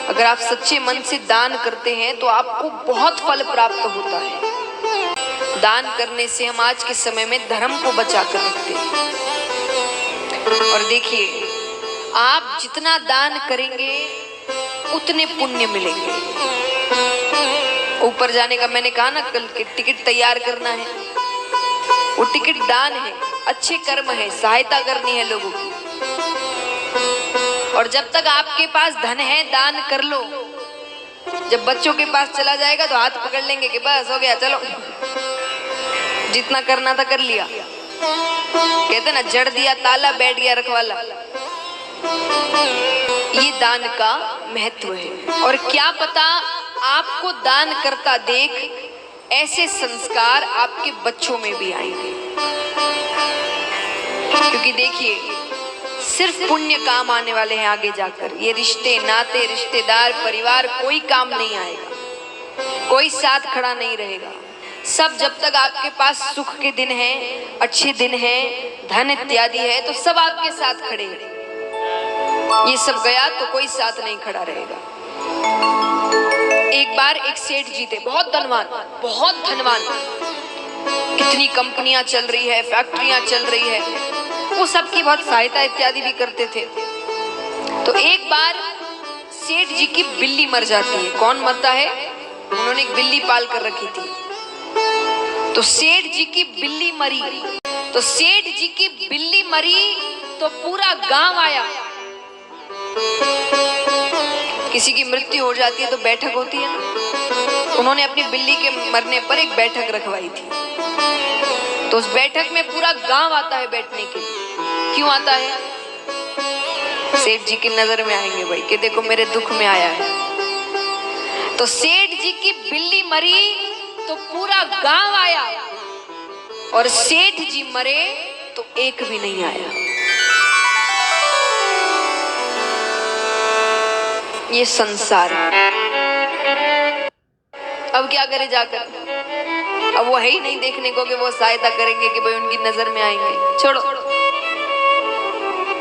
अगर आप सच्चे मन से दान करते हैं तो आपको बहुत फल प्राप्त होता है। दान करने से हम आज के समय में धर्म को बचा कर रखते हैं। और देखिए, आप जितना दान करेंगे उतने पुण्य मिलेंगे। ऊपर जाने का मैंने कहा ना, कल के टिकट तैयार करना है, वो टिकट दान है, अच्छे कर्म है, सहायता करनी है लोगों की। और जब तक आपके पास धन है दान कर लो, जब बच्चों के पास चला जाएगा तो हाथ पकड़ लेंगे कि बस हो गया, चलो जितना करना था कर लिया। कहते ना, जड़ दिया ताला बैठ गया रखवाला। ये दान का महत्व है। और क्या पता आपको दान करता देख ऐसे संस्कार आपके बच्चों में भी आएंगे। क्योंकि देखिए, सिर्फ पुण्य काम आने वाले हैं आगे जाकर। ये रिश्ते नाते, रिश्तेदार, परिवार कोई काम नहीं आएगा, कोई साथ खड़ा नहीं रहेगा। सब जब तक आपके पास सुख के दिन हैं, अच्छे दिन हैं, धन इत्यादि है, तो सब आपके साथ खड़े हैं। ये सब गया तो कोई साथ नहीं खड़ा रहेगा। एक बार एक सेठ जी थे, बहुत धनवान, बहुत धनवान, कितनी कंपनियां चल रही है, फैक्ट्रियां चल रही है, वो सबकी बहुत सहायता इत्यादि भी करते थे। तो एक बार सेठ जी की बिल्ली मर जाती है। कौन मरता है? उन्होंने एक बिल्ली पाल कर रखी थी। तो सेठ जी की बिल्ली मरी। तो सेठ जी की बिल्ली मरी तो पूरा गांव आया। किसी की मृत्यु हो जाती है तो बैठक होती है ना, उन्होंने अपनी बिल्ली के मरने पर एक बैठक रखवाई थी। तो उस बैठक में पूरा गांव आता है बैठने के लिए। क्यों आता है? सेठ जी की नजर में आएंगे भाई कि देखो मेरे दुख में आया है। तो सेठ जी की बिल्ली मरी तो पूरा गांव आया, और सेठ जी मरे तो एक भी नहीं आया। ये संसार है। अब क्या करे जाकर? अब वो है ही नहीं देखने को कि वो सहायता करेंगे कि भाई उनकी नजर में आएंगे। छोड़ो,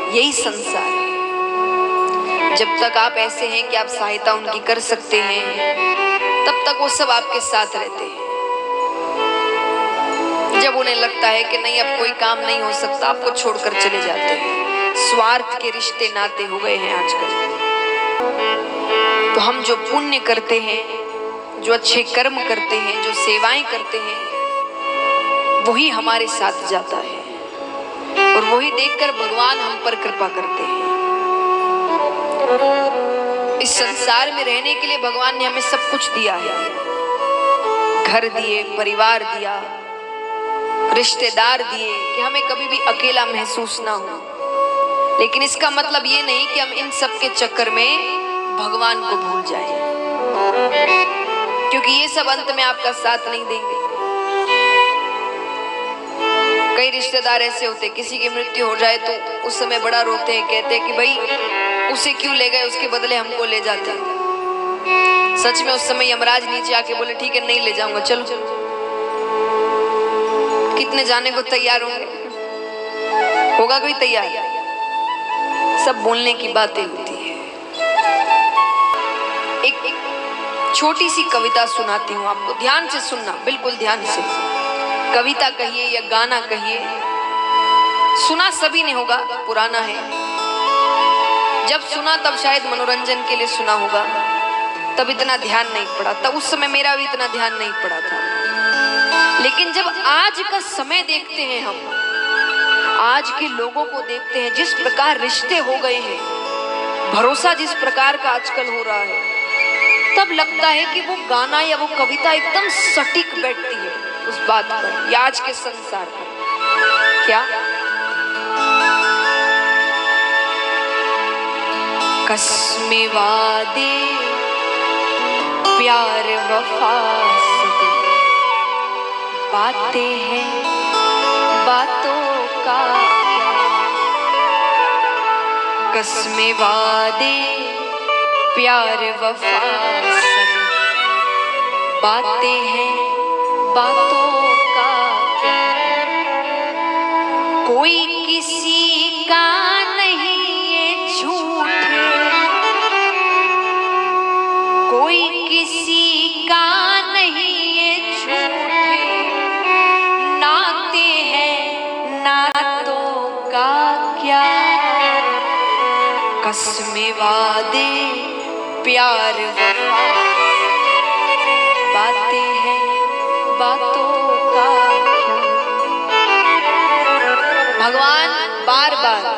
यही संसार है। जब तक आप ऐसे हैं कि आप सहायता उनकी कर सकते हैं, तब तक वो सब आपके साथ रहते हैं। जब उन्हें लगता है कि नहीं अब कोई काम नहीं हो सकता, आपको छोड़कर चले जाते हैं। स्वार्थ के रिश्ते नाते हो गए हैं आजकल। तो हम जो पुण्य करते हैं, जो अच्छे कर्म करते हैं, जो सेवाएं करते हैं, वही हमारे साथ जाता है। और वही देखकर भगवान हम पर कृपा करते हैं। इस संसार में रहने के लिए भगवान ने हमें सब कुछ दिया है। घर दिए, परिवार दिया, रिश्तेदार दिए कि हमें कभी भी अकेला महसूस ना हो। लेकिन इसका मतलब ये नहीं कि हम इन सब के चक्कर में भगवान को भूल जाएं, क्योंकि ये सब अंत में आपका साथ नहीं देंगे। कई रिश्तेदार ऐसे होते, किसी की मृत्यु हो जाए तो उस समय बड़ा रोते हैं, कहते हैं कि भाई उसे क्यों ले गए, उसके बदले हमको ले जाते। सच में उस समय यमराज नीचे आके बोले ठीक है नहीं ले जाऊंगा, चलो। कितने जाने को तैयार होंगे? होगा कोई तैयार? सब बोलने की बातें होती है। एक छोटी सी कविता सुनाती हूँ आपको, ध्यान से सुनना, बिल्कुल ध्यान से। कविता कहिए या गाना कहिए, सुना सभी ने होगा, पुराना है। जब सुना तब शायद मनोरंजन के लिए सुना होगा, तब इतना ध्यान नहीं पड़ा, तब उस समय मेरा भी इतना ध्यान नहीं पड़ा था। लेकिन जब आज का समय देखते हैं, हम आज के लोगों को देखते हैं, जिस प्रकार रिश्ते हो गए हैं, भरोसा जिस प्रकार का आजकल हो रहा है, तब लगता है कि वो गाना या वो कविता एकदम सटीक बैठती है उस बात पर या आज के संसार पर। क्या? कसमे वादे प्यार वफा सब बातें हैं, बातों का कसमे वादे प्यार वफा सब बातें हैं, बातों का कोई किसी का नहीं ये झूठ, कोई किसी का नहीं ये झूठे नाते हैं, नातों का क्या कसमें वादे प्यार वफा, बातें हैं बातों का क्या। भगवान बार बार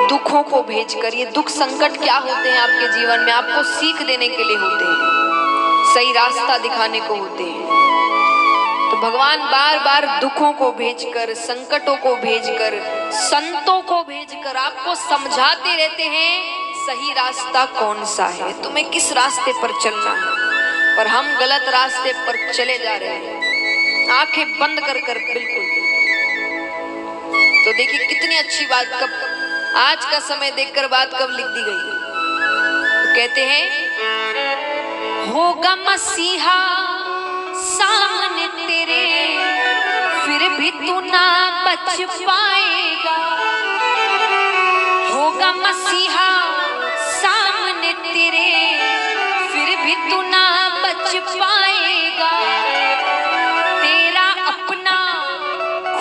दुखों को भेजकर, ये दुख संकट क्या होते हैं आपके जीवन में, आपको सीख देने के लिए होते हैं, सही रास्ता दिखाने को होते हैं। तो भगवान बार बार दुखों को भेजकर, संकटों को भेजकर, संतों को भेजकर आपको समझाते रहते हैं सही रास्ता कौन सा है, तुम्हें किस रास्ते पर चलना है। पर हम गलत रास्ते पर चले जा रहे हैं, आंखें बंद कर कर बिल्कुल। तो देखिए कितनी अच्छी बात, कब आज का समय देखकर बात कब लिख दी गई। तो कहते हैं होगा मसीहा सामने तेरे, फिर भी तू ना बच पाएगा। होगा मसीहा सामने तेरे, फिर भी तू ना बच पाएगा। तेरा अपना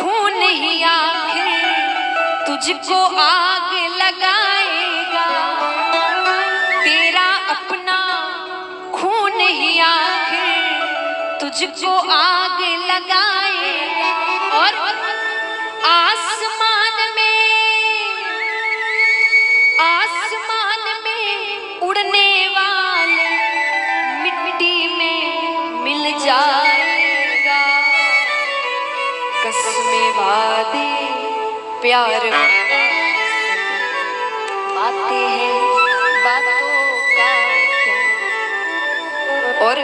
खून ही आखिर तुझको आग लगाएगा। तेरा अपना खून ही आखिर तुझको आग लगाएगा। और आसमान में उड़ने वाले मिट्टी में मिल जाएगा। कसमें वादे प्यार बातें हैं बातों का क्या। और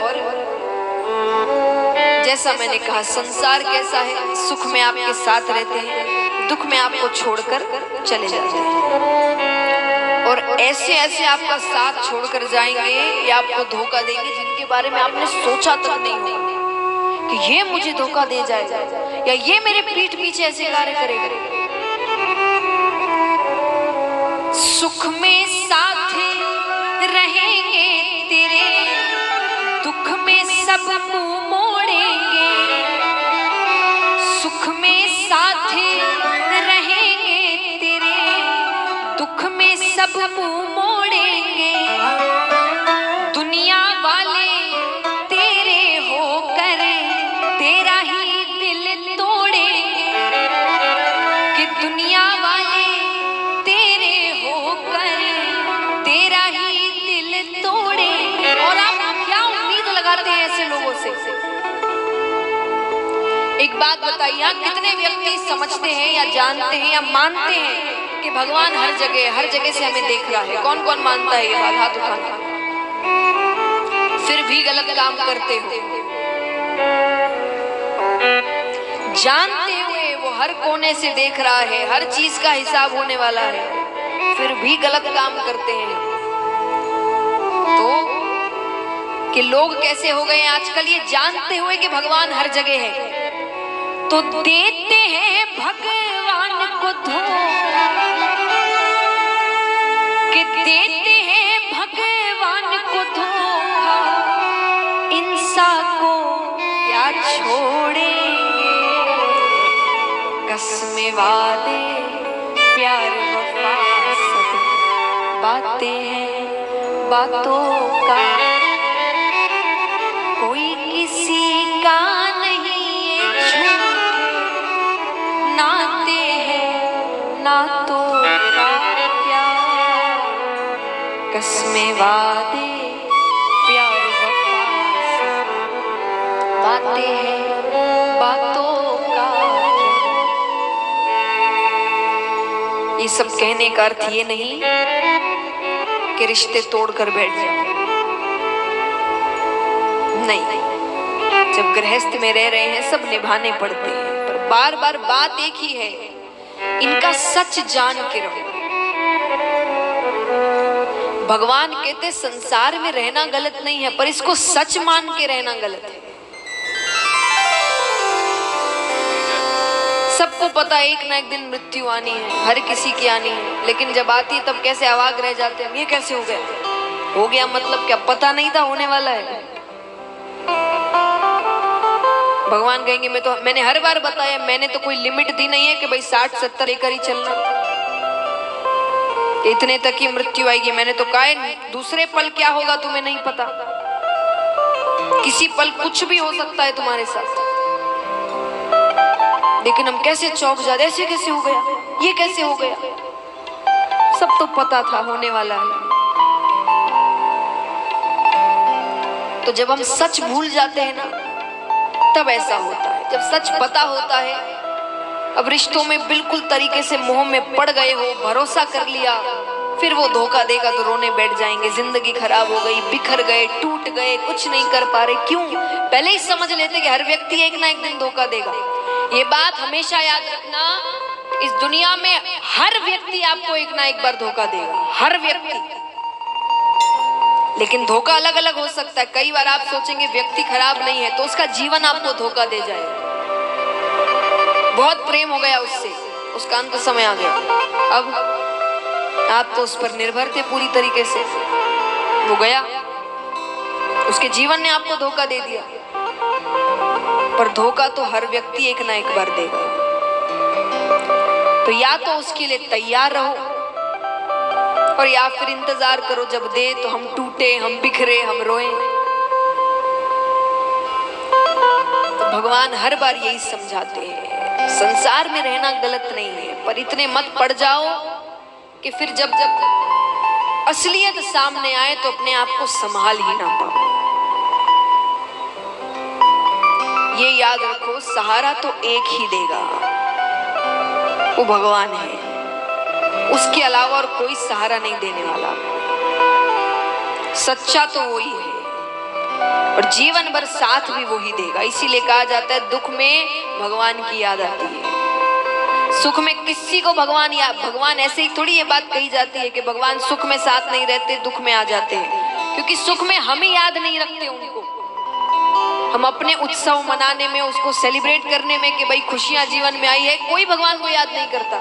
जैसा मैंने कहा, संसार कैसा है, सुख में आपके साथ रहते हैं, दुख में आपको छोड़कर चले जाते हैं। और ऐसे ऐसे आपका साथ छोड़कर जाएंगे या आपको धोखा देंगे जिनके बारे में आपने सोचा तक नहीं होगा कि ये मुझे धोखा दे जाएगा या ये मेरे पीठ पीछे ऐसे कार्य करेगा। सुख में साथ रहेंगे तेरे, दुख में सब मुंह मोड़ेंगे। सुख में साथ रहेंगे तेरे, दुख में सब मुंह मोड़ेंगे। दुनिया वाले तेरे होकर तेरा ही दिल तोड़ेंगे। कि दुनिया वाले तेरे होकर तेरा ही दिल तोड़ेंगे। और आप क्या उम्मीद लगाते हैं ऐसे लोगों से? एक बात बताइए, कितने व्यक्ति समझते हैं या जानते हैं या मानते हैं कि भगवान हर जगह से हमें देख रहा है? कौन कौन मानता है ये बात? हाथ उठाना। फिर भी गलत काम करते हो, जानते हुए वो हर कोने से देख रहा है, हर चीज का हिसाब होने वाला है, फिर भी गलत काम करते हैं। तो कि लोग कैसे हो गए आजकल, ये जानते हुए कि भगवान हर जगह है तो देते हैं भगवान को धोखा। कि देते हैं भगवान को धोखा, इंसान को क्या छोड़ेंगे। कसमें वादे प्यार वफा सब बातें हैं बातों का। कोई किसी का नहीं ये झूठे नाते हैं, नातों का क्या कसमें वादे प्यार वफा सब बातें हैं बातों का क्या। ये सब कहने का अर्थ ये नहीं कि रिश्ते तोड़कर बैठ जाओ, नहीं। जब गृहस्थ में रह रहे हैं सब निभाने पड़ते हैं, पर बार बार बात एक ही है, इनका सच जान के रहो। भगवान कहते संसार में रहना गलत नहीं है, पर इसको सच मान के रहना गलत है। सबको पता है एक ना एक दिन मृत्यु आनी है, हर किसी की आनी है, लेकिन जब आती है तब कैसे अवाक रह जाते हैं, ये कैसे हो गया, हो गया मतलब क्या पता नहीं था होने वाला है। भगवान कहेंगे मैंने हर बार बताया, मैंने तो कोई लिमिट दी नहीं है कि भाई 60-70 लेकर ही चलना, इतने तक ही मृत्यु आएगी। मैंने तो कहा है दूसरे पल क्या होगा तुम्हें नहीं पता, किसी पल कुछ भी हो सकता है तुम्हारे साथ। लेकिन हम कैसे चौंक जाते, ऐसे कैसे हो गया, ये कैसे हो गया, सब तो पता था होने वाला है। तो जब हम सच भूल जाते हैं ना तब ऐसा होता है। जब सच पता होता है, अब रिश्तों में बिल्कुल तरीके से मोह में पड़ गए हो, भरोसा कर लिया, फिर वो धोखा देगा तो रोने बैठ जाएंगे, जिंदगी खराब हो गई, बिखर गए, टूट गए, कुछ नहीं कर पा रहे। क्यों? पहले ही समझ लेते कि हर व्यक्ति एक ना एक दिन धोखा देगा। ये बात हमेशा याद रखना, इस दुनिया में हर व्यक्ति आपको एक ना एक बार धोखा देगा, हर व्यक्ति। लेकिन धोखा अलग अलग हो सकता है। कई बार आप सोचेंगे व्यक्ति खराब नहीं है तो उसका जीवन आपको धोखा दे जाए। बहुत प्रेम हो गया उससे, उसका अंत समय आ गया, अब आप तो उस पर निर्भर थे पूरी तरीके से, वो गया, उसके जीवन ने आपको धोखा दे दिया। पर धोखा तो हर व्यक्ति एक ना एक बार देगा। तो या तो उसके लिए तैयार रहो और या फिर इंतजार करो जब दे तो हम टूटे, हम बिखरे, हम रोए। तो भगवान हर बार यही समझाते हैं, संसार में रहना गलत नहीं है, पर इतने मत पड़ जाओ कि फिर जब असलियत सामने आए तो अपने आप को संभाल ही ना पाओ। ये याद रखो, सहारा तो एक ही देगा, वो भगवान है, उसके अलावा और कोई सहारा नहीं देने वाला। सच्चा तो वही है और जीवन भर साथ भी वही देगा। इसीलिए कहा जाता है दुख में भगवान की याद आती है, सुख में किसी को भगवान ऐसे ही थोड़ी ये बात कही जाती है कि भगवान सुख में साथ नहीं रहते, दुख में आ जाते हैं। क्योंकि सुख में हम ही याद नहीं रखते उनको, हम अपने उत्सव मनाने में, उसको सेलिब्रेट करने में कि भाई खुशियां जीवन में आई है, कोई भगवान को याद नहीं करता।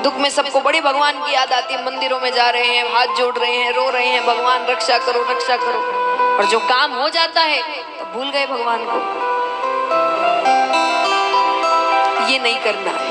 दुख में सबको बड़े भगवान की याद आती है, मंदिरों में जा रहे हैं, हाथ जोड़ रहे हैं, रो रहे हैं, भगवान रक्षा करो रक्षा करो। और जो काम हो जाता है तो भूल गए भगवान को। ये नहीं करना है।